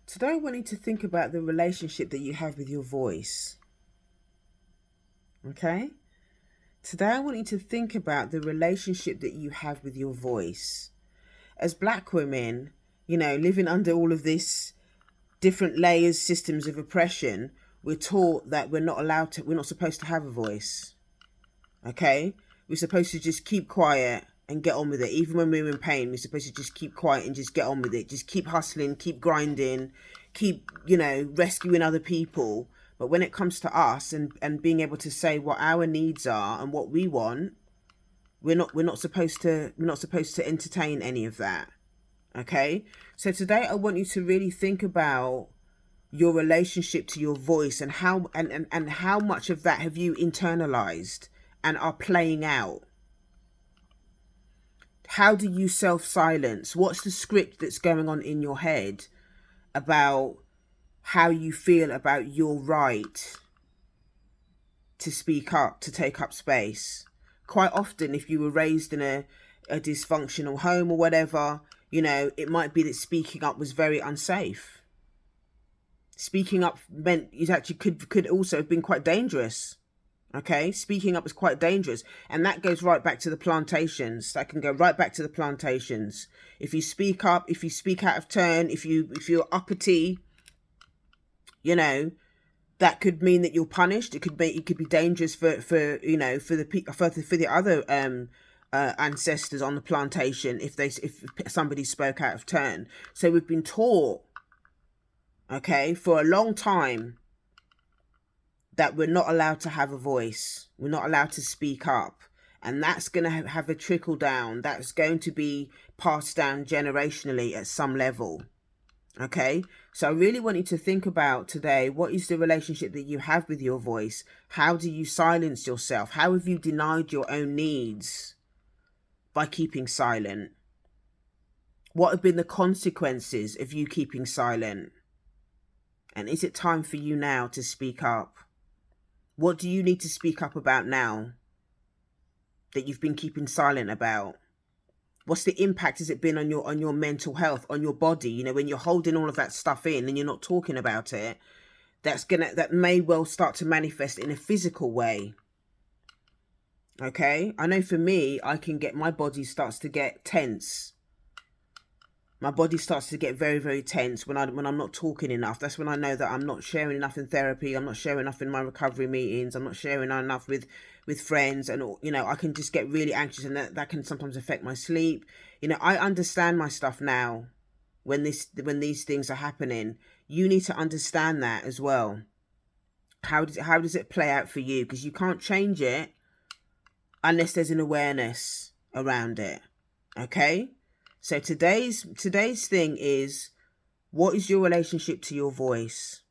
Today, I want you to think about the relationship that you have with your voice. Okay? Today, I want you to think about the relationship that you have with your voice. As black women, living under all of this different layers, systems of oppression, we're taught that we're not supposed to have a voice. Okay? We're supposed to just keep quiet and get on with it. Even when we're in pain, we're supposed to just keep quiet and just get on with it. Just keep hustling, keep grinding, keep, rescuing other people. But when it comes to us and being able to say what our needs are and what we want, we're not supposed to entertain any of that. Okay? So today I want you to really think about your relationship to your voice and how much of that have you internalized and are playing out. How do you self-silence? What's the script that's going on in your head about how you feel about your right to speak up, to take up space? Quite often, if you were raised in a dysfunctional home or whatever, it might be that speaking up was very unsafe. Speaking up meant it actually could also have been quite dangerous. Okay, speaking up is quite dangerous, and that goes right back to the plantations. That can go right back to the plantations. If you speak up, if you speak out of turn, if you're uppity, that could mean that you're punished. It could be dangerous for the other ancestors on the plantation if somebody spoke out of turn. So we've been taught, okay, for a long time, that we're not allowed to have a voice. We're not allowed to speak up. And that's going to have a trickle down. That's going to be passed down generationally at some level. Okay? So I really want you to think about today, what is the relationship that you have with your voice? How do you silence yourself? How have you denied your own needs by keeping silent? What have been the consequences of you keeping silent? And is it time for you now to speak up? What do you need to speak up about now that you've been keeping silent about? What's the impact has it been on your mental health, on your body? When you're holding all of that stuff in and you're not talking about it, that may well start to manifest in a physical way. Okay? I know for me, my body starts to get tense. My body starts to get very, very tense when I'm not talking enough. That's when I know that I'm not sharing enough in therapy. I'm not sharing enough in my recovery meetings. I'm not sharing enough with friends, and I can just get really anxious, and that can sometimes affect my sleep. I understand my stuff now. When these things are happening, you need to understand that as well. How does it play out for you? Because you can't change it unless there's an awareness around it. Okay? So today's thing is, what is your relationship to your voice?